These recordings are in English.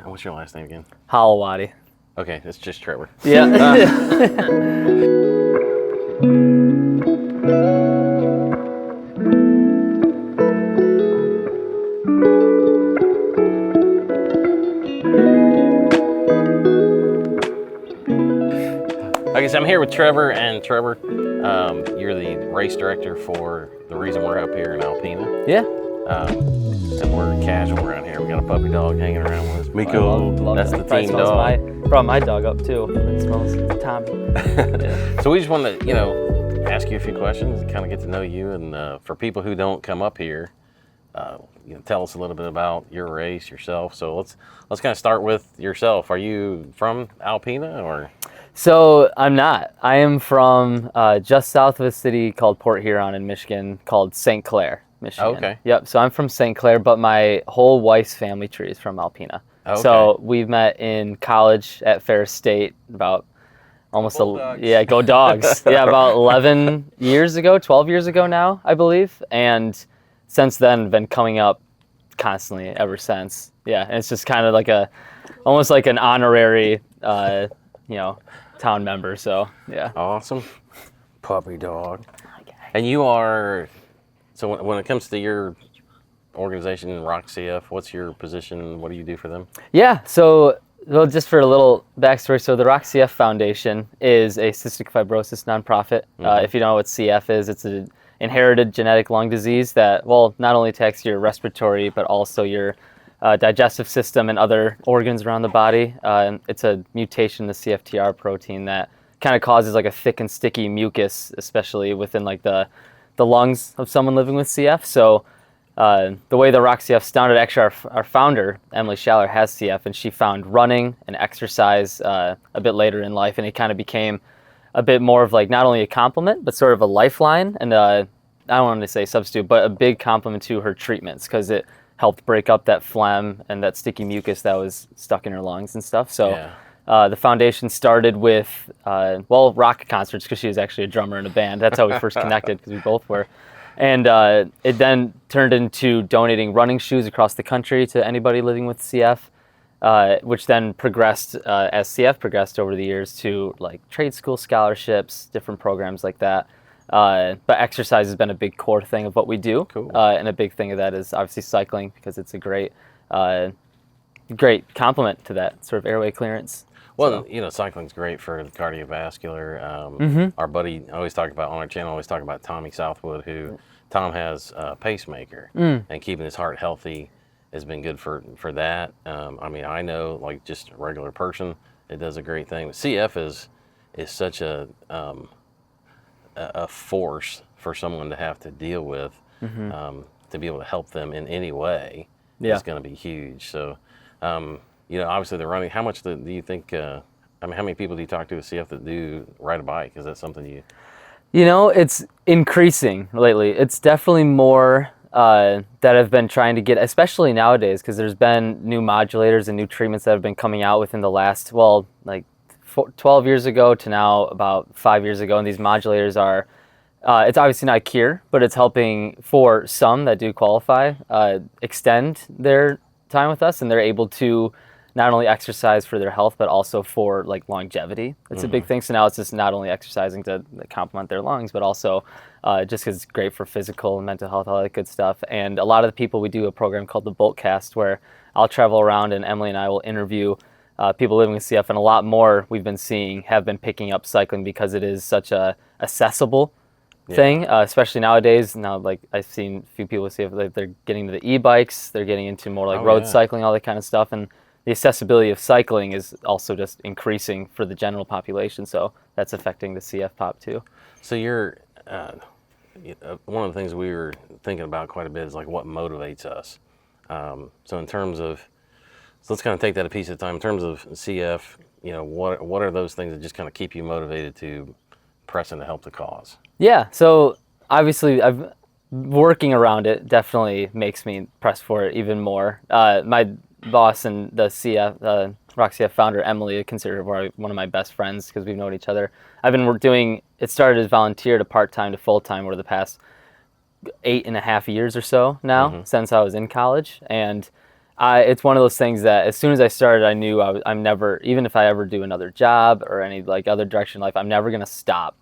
What's your last name again? Holowaty. Okay, it's just Trevor. Yeah. Okay, so I'm here with Trevor, and Trevor, you're the race director for the reason we're up here in Alpena. Yeah. And we're casual around here. We got a puppy dog hanging around with us. Miko, Love that's that. the team dog. Brought my dog up too. It smells Tommy. Yeah. So we just wanted to, ask you a few questions, kind of get to know you, and for people who don't come up here, tell us a little bit about your race, yourself. So let's kind of start with yourself. Are you from Alpena or? So I'm not. I am from just south of a city called Port Huron in Michigan called St. Clair, Michigan. Okay. Yep. So I'm from St. Clair, but my whole wife's family tree is from Alpena. Okay. So we met in college at Ferris State about almost go Dogs. Yeah, about 11 years ago, 12 years ago now, I believe. And since then, been coming up constantly ever since. Yeah, and it's just kind of like almost like an honorary, town member. So yeah. Awesome. Puppy dog. Okay. And you are, so when it comes to your organization, RockCF, what's your position? What do you do for them? Yeah, so well, just for a little backstory, so the RockCF Foundation is a cystic fibrosis nonprofit. Mm-hmm. If you don't know what CF is, it's an inherited genetic lung disease that, not only attacks your respiratory, but also your digestive system and other organs around the body. It's a mutation in the CFTR protein that kind of causes like a thick and sticky mucus, especially within like the lungs of someone living with CF. So the way the RockCF started, actually our founder, Emily Schaller, has CF, and she found running and exercise a bit later in life, and it kind of became a bit more of like not only a compliment, but sort of a lifeline, and I don't want to say substitute, but a big compliment to her treatments, because it helped break up that phlegm and that sticky mucus that was stuck in her lungs and stuff. So yeah. The foundation started with, rock concerts, because she was actually a drummer in a band. That's how we first connected, because we both were. And it then turned into donating running shoes across the country to anybody living with CF, which then progressed, as CF progressed over the years, to like trade school scholarships, different programs like that. But exercise has been a big core thing of what we do. Cool. And a big thing of that is obviously cycling, because it's a great complement to that sort of airway clearance. Well, cycling's great for the cardiovascular. Our buddy always talk about on our channel, always talk about Tommy Southwood, who Tom has a pacemaker, and keeping his heart healthy has been good for that. I know, like just a regular person, it does a great thing. But CF is such a force for someone to have to deal with, to be able to help them in any way is going to be huge. So, obviously the running, how much do you think, how many people do you talk to with CF that do ride a bike? Is that something you? It's increasing lately. It's definitely more that have been trying to get, especially nowadays, because there's been new modulators and new treatments that have been coming out within the last, 12 years ago to now about 5 years ago. And these modulators are, it's obviously not a cure, but it's helping for some that do qualify, extend their time with us, and they're able to not only exercise for their health, but also for like longevity. It's a big thing. So now it's just not only exercising to complement their lungs, but also just because it's great for physical and mental health, all that good stuff. And a lot of the people, we do a program called the Boltcast, where I'll travel around and Emily and I will interview people living with CF, and a lot more we've been seeing have been picking up cycling because it is such a accessible thing, especially nowadays. Now, like I've seen a few people with CF, like they're getting to the e-bikes, they're getting into more like road cycling, all that kind of stuff, and the accessibility of cycling is also just increasing for the general population, so that's affecting the CF pop too. So you're, one of the things we were thinking about quite a bit is like what motivates us. So in terms of, let's kind of take that a piece at a time. In terms of CF, what are those things that just kind of keep you motivated to press in to help the cause? Yeah, so obviously working around it definitely makes me press for it even more. My boss and the RockCF founder, Emily, I consider her one of my best friends because we've known each other. I've been doing, it started as volunteer to part-time to full-time over the past 8.5 years or so now, since I was in college. And It's one of those things that as soon as I started, I knew I'm never, even if I ever do another job or any like other direction in life, I'm never going to stop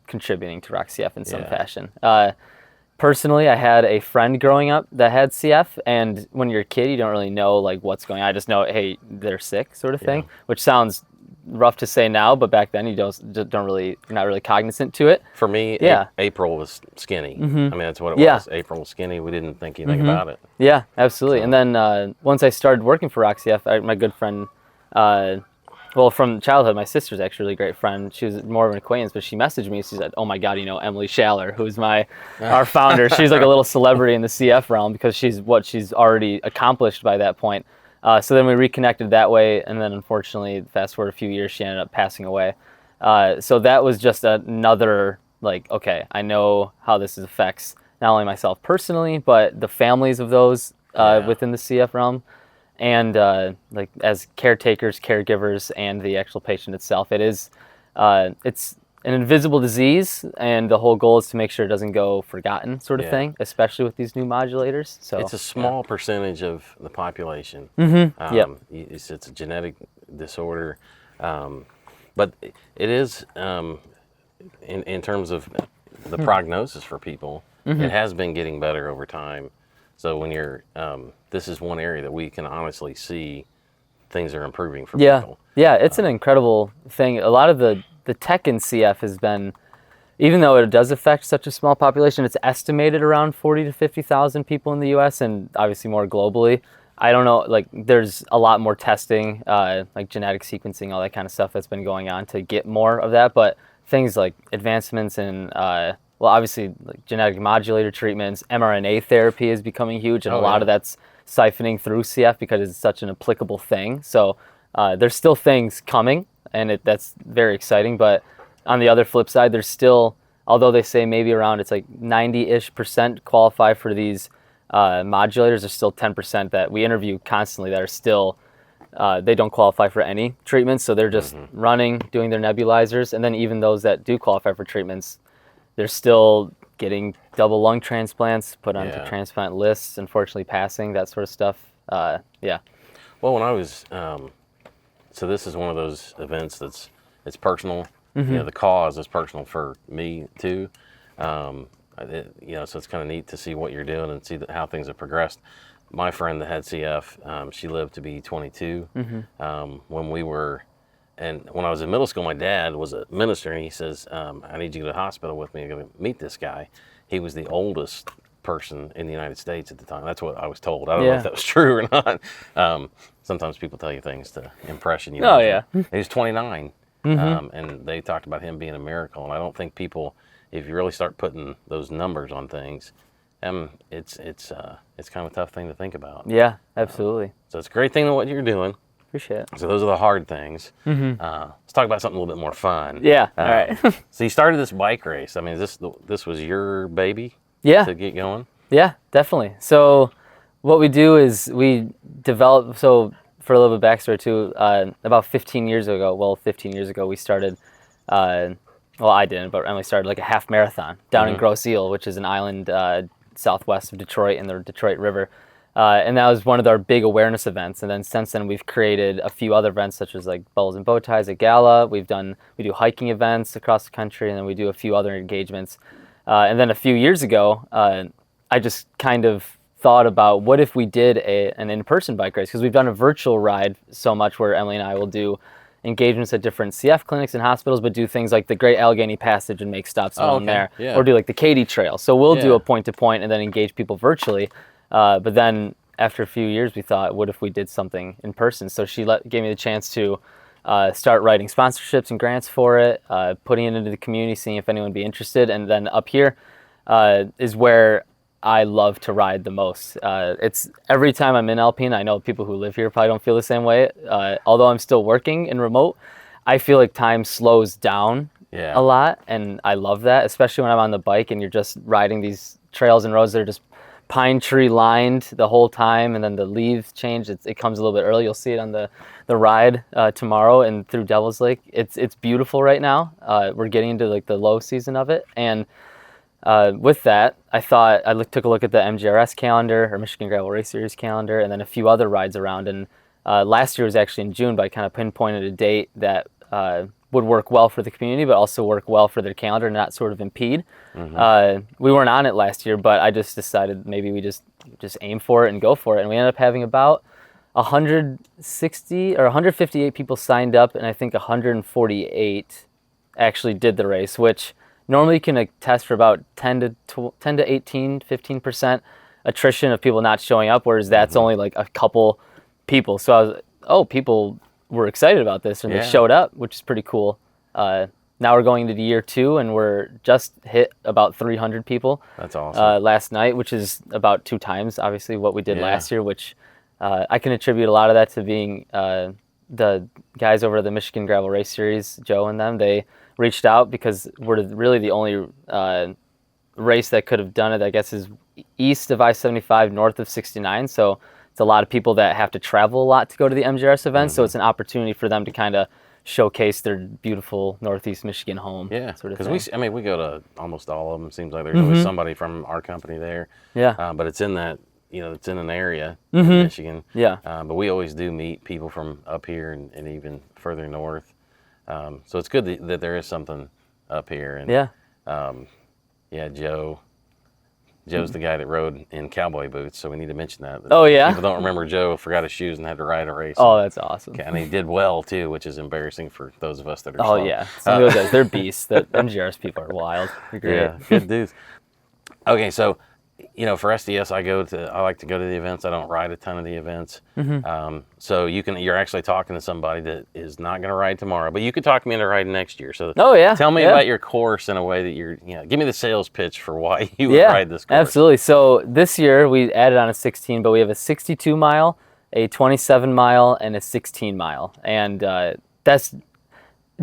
contributing to RockCF in some fashion. Personally, I had a friend growing up that had CF, and when you're a kid, you don't really know like what's going on. I just know, hey, they're sick, sort of thing, which sounds rough to say now, but back then you're not really cognizant to it. For me, April was skinny. I mean, that's what it was. April was skinny. We didn't think anything about it. Yeah, absolutely. So. And then once I started working for RockCF, my good friend, well, from childhood, my sister's actually a really great friend. She was more of an acquaintance, but she messaged me. She said, "Oh my God, you know Emily Schaller, who's our founder. She's like a little celebrity in the CF realm because she's already accomplished by that point." So then we reconnected that way, and then unfortunately, fast forward a few years, she ended up passing away. So that was just another like, okay, I know how this affects not only myself personally, but the families of those within the CF realm. And like as caretakers, caregivers, and the actual patient itself, it's an invisible disease, and the whole goal is to make sure it doesn't go forgotten, sort of thing, especially with these new modulators. So it's a small percentage of the population. It's a genetic disorder, but it is in terms of the prognosis for people. It has been getting better over time. So when you're, this is one area that we can honestly see things are improving for people. Yeah, it's an incredible thing. A lot of the tech in CF has been, even though it does affect such a small population, it's estimated around 40 to 50,000 people in the U.S. and obviously more globally. I don't know, like there's a lot more testing, like genetic sequencing, all that kind of stuff that's been going on to get more of that. But things like advancements in well, obviously, like genetic modulator treatments, mRNA therapy is becoming huge, and a lot of that's siphoning through CF because it's such an applicable thing. So there's still things coming, and that's very exciting. But on the other flip side, there's still, although they say maybe around it's like 90-ish% qualify for these modulators, there's still 10% that we interview constantly that are still they don't qualify for any treatments. So they're just running, doing their nebulizers, and then even those that do qualify for treatments, they're still getting double lung transplants, put onto transplant lists, unfortunately passing, that sort of stuff. Well, when I was, so this is one of those events it's personal. You know, the cause is personal for me too. So it's kind of neat to see what you're doing and see how things have progressed. My friend that had CF, she lived to be 22. When I was in middle school, my dad was a minister, and he says, I need you to go to the hospital with me. I'm going to meet this guy. He was the oldest person in the United States at the time. That's what I was told. I don't know if that was true or not. Sometimes people tell you things to impression you. He was 29, and they talked about him being a miracle. And I don't think people, if you really start putting those numbers on things, it's kind of a tough thing to think about. Yeah, absolutely. So it's a great thing that what you're doing. Appreciate it. So those are the hard things. Let's talk about something a little bit more fun. Yeah, all right. So you started this bike race. I mean, this was your baby to get going? Yeah, definitely. So what we do is we develop, so for a little bit of backstory too, about 15 years ago, we started, well, I didn't, but Emily started like a half marathon down in Grosse Ile, which is an island southwest of Detroit in the Detroit River. And that was one of our big awareness events. And then since then, we've created a few other events, such as like Bubbles and Bow Ties at Gala. We do hiking events across the country, and then we do a few other engagements. And then a few years ago, I just kind of thought about what if we did an in-person bike race, because we've done a virtual ride so much where Emily and I will do engagements at different CF clinics and hospitals, but do things like the Great Allegheny Passage and make stops along there, or do like the Katy Trail. So we'll do a point-to-point and then engage people virtually. But then after a few years, we thought, what if we did something in person? So she gave me the chance to start writing sponsorships and grants for it, putting it into the community, seeing if anyone would be interested. And then up here is where I love to ride the most. It's every time I'm in Alpine, I know people who live here probably don't feel the same way. Although I'm still working and remote, I feel like time slows down a lot. And I love that, especially when I'm on the bike and you're just riding these trails and roads that are just pine tree lined the whole time, and then the leaves change. It comes a little bit early. You'll see it on the ride tomorrow and through Devil's Lake. It's beautiful right now. We're getting into like the low season of it, and with that, I thought took a look at the MGRS calendar, or Michigan Gravel Race Series calendar, and then a few other rides around. And last year was actually in June, but I kind of pinpointed a date that would work well for the community, but also work well for their calendar and not sort of impede. We weren't on it last year, but I just decided maybe we just aim for it and go for it. And we ended up having about 160 or 158 people signed up, and I think 148 actually did the race, which normally you can attest for about 10 to 18, 15% attrition of people not showing up, whereas that's only like a couple people. So I was, people were excited about this and they showed up, which is pretty cool. Now we're going into year 2 and we're just hit about 300 people. That's awesome. Last night, which is about 2 times, obviously, what we did last year, which I can attribute a lot of that to being the guys over at the Michigan Gravel Race Series, Joe and them. They reached out because we're really the only race that could have done it, I guess, is east of I-75, north of 69. So it's a lot of people that have to travel a lot to go to the MGRS events. So it's an opportunity for them to kind of showcase their beautiful Northeast Michigan home. Yeah, sort of because thing. we go to almost all of them. Seems like there's always somebody from our company there. Yeah. But it's in that, it's in an area in Michigan. Yeah. But we always do meet people from up here and even further north. So it's good that there is something up here. And Joe's the guy that rode in cowboy boots, so we need to mention that. Oh, yeah? People don't remember Joe forgot his shoes and had to ride a race. Oh, that's awesome. And he did well, too, which is embarrassing for those of us that are Oh, slow. yeah. Some of those guys, they're beasts. The MGRS people are wild. They're great. Yeah, good dudes. Okay, so, for SDS, I like to go to the events. I don't ride a ton of the events. So you're actually talking to somebody that is not going to ride tomorrow, but you could talk me into riding next year. So tell me about your course in a way that give me the sales pitch for why you would ride this course. Absolutely. So this year we added on a 16, but we have a 62 mile, a 27 mile, and a 16 mile. And that's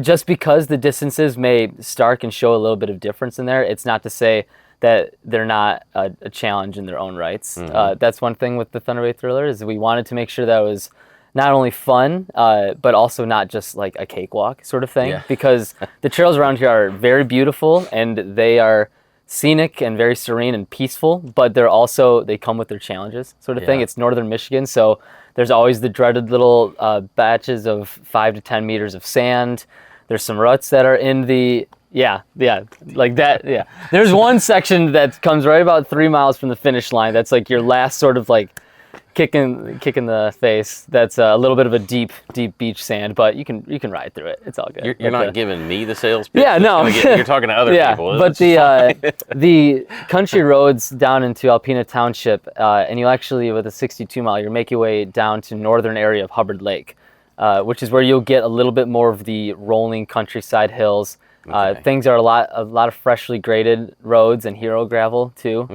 just because the distances may stark and show a little bit of difference in there. It's not to say that they're not a challenge in their own rights. That's one thing with the Thunderbird Thriller is we wanted to make sure that it was not only fun, but also not just like a cakewalk sort of thing, because the trails around here are very beautiful and they are scenic and very serene and peaceful, but they come with their challenges sort of thing. It's northern Michigan, so there's always the dreaded little batches of 5 to 10 meters of sand. There's some ruts that are in the like that. Yeah, there's one section that comes right about 3 miles from the finish line. That's like your last sort of like kick in the face. That's a little bit of a deep beach sand, but you can ride through it. It's all good. You're not giving me the sales pitch. Yeah, no. You're talking to other people. But the country roads down into Alpena Township, and you actually, with a 62 mile, you make your way down to northern area of Hubbard Lake, which is where you'll get a little bit more of the rolling countryside hills. Things are a lot of freshly graded roads and hero gravel too.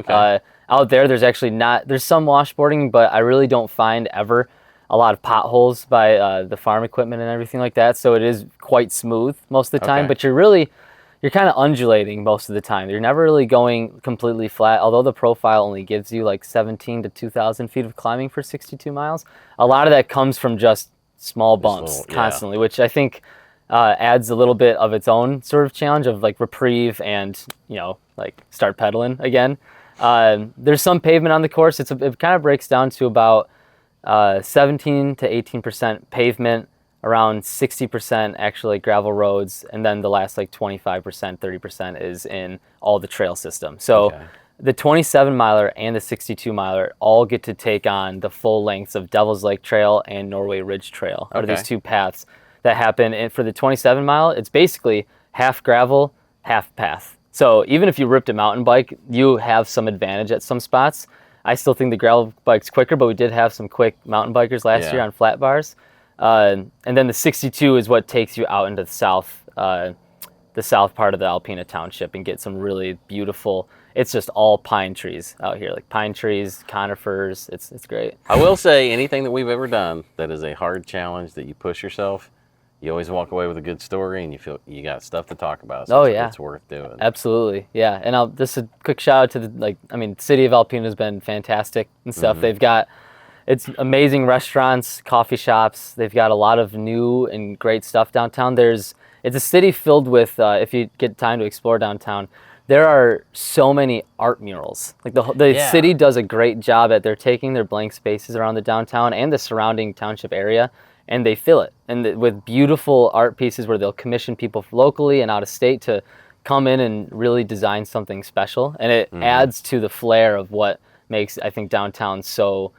Out there's actually there's some washboarding, but I really don't find ever a lot of potholes by the farm equipment and everything like that. So it is quite smooth most of the time, but you're kind of undulating most of the time. You're never really going completely flat, although the profile only gives you like 17 to 2,000 feet of climbing for 62 miles. A lot of that comes from just small bumps constantly, which I think adds a little bit of its own sort of challenge of like reprieve and, like start pedaling again. There's some pavement on the course. It kind of breaks down to about 17 to 18% pavement, around 60% actually gravel roads, and then the last like 25%, 30% is in all the trail system. So the 27 miler and the 62 miler all get to take on the full lengths of Devil's Lake Trail and Norway Ridge Trail. Are these two paths that happen. And for the 27 mile, it's basically half gravel, half path. So even if you ripped a mountain bike, you have some advantage at some spots. I still think the gravel bike's quicker, but we did have some quick mountain bikers last year on flat bars. And then the 62 is what takes you out into the south part of the Alpena Township and get some really beautiful, it's just all pine trees out here, like pine trees, conifers. It's great. I will say anything that we've ever done that is a hard challenge that you push yourself, you always walk away with a good story and you feel you got stuff to talk about. So it's worth doing. Absolutely. Yeah. And just a quick shout out to the city of Alpena has been fantastic and stuff. They've got, it's amazing restaurants, coffee shops. They've got a lot of new and great stuff downtown. It's a city filled with, if you get time to explore downtown, there are so many art murals. Like the city does a great job at they're taking their blank spaces around the downtown and the surrounding township area, and they fill it with beautiful art pieces where they'll commission people locally and out of state to come in and really design something special, and it adds to the flair of what makes, I think, downtown so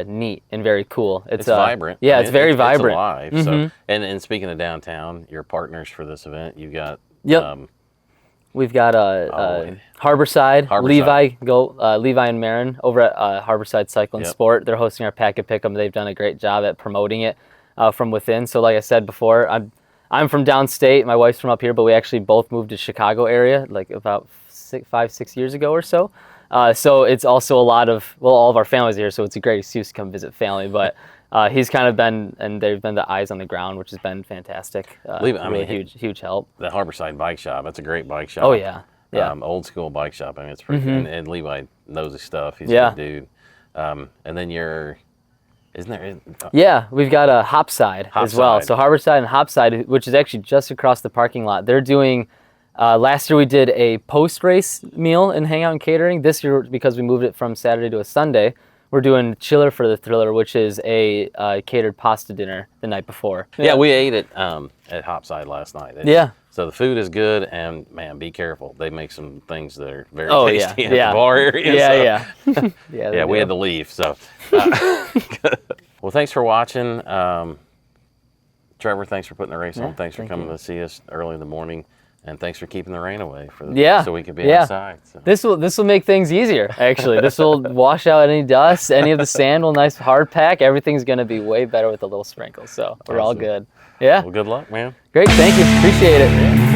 neat and very cool. It's vibrant. Yeah, it's very vibrant. It's alive. So, and speaking of downtown, your partners for this event, you've got we've got Harborside, Levi and Marin over at Harborside Cycle and Sport. They're hosting our Packet Pick'em. They've done a great job at promoting it from within. So like I said before, I'm from downstate. My wife's from up here, but we actually both moved to Chicago area like about 5-6 years ago or so. So it's also a lot of, all of our families are here, so it's a great excuse to come visit family. But he's kind of been, and they've been the eyes on the ground, which has been fantastic. Really huge help. The Harborside Bike Shop, that's a great bike shop. Oh, yeah. Old school bike shop. I mean, it's pretty good. And Levi knows his stuff. He's a good dude. And then isn't there? Yeah, we've got a Hopside as well. So Harborside and Hopside, which is actually just across the parking lot, they're doing, last year we did a post-race meal and hangout and catering. This year, because we moved it from Saturday to a Sunday, we're doing Chiller for the Thriller, which is a catered pasta dinner the night before. Yeah, we ate it at Hopside last night. So the food is good, and man, be careful. They make some things that are very tasty in the bar area. Yeah, we had to leave. So, well, thanks for watching. Trevor, thanks for putting the race on. Thanks for coming to see us early in the morning. And thanks for keeping the rain away so we could be outside. So. This will make things easier, actually. This will wash out any dust, any of the sand will nice hard pack. Everything's going to be way better with a little sprinkle. So we're all good. Yeah. Well, good luck, man. Great. Thank you. Appreciate it.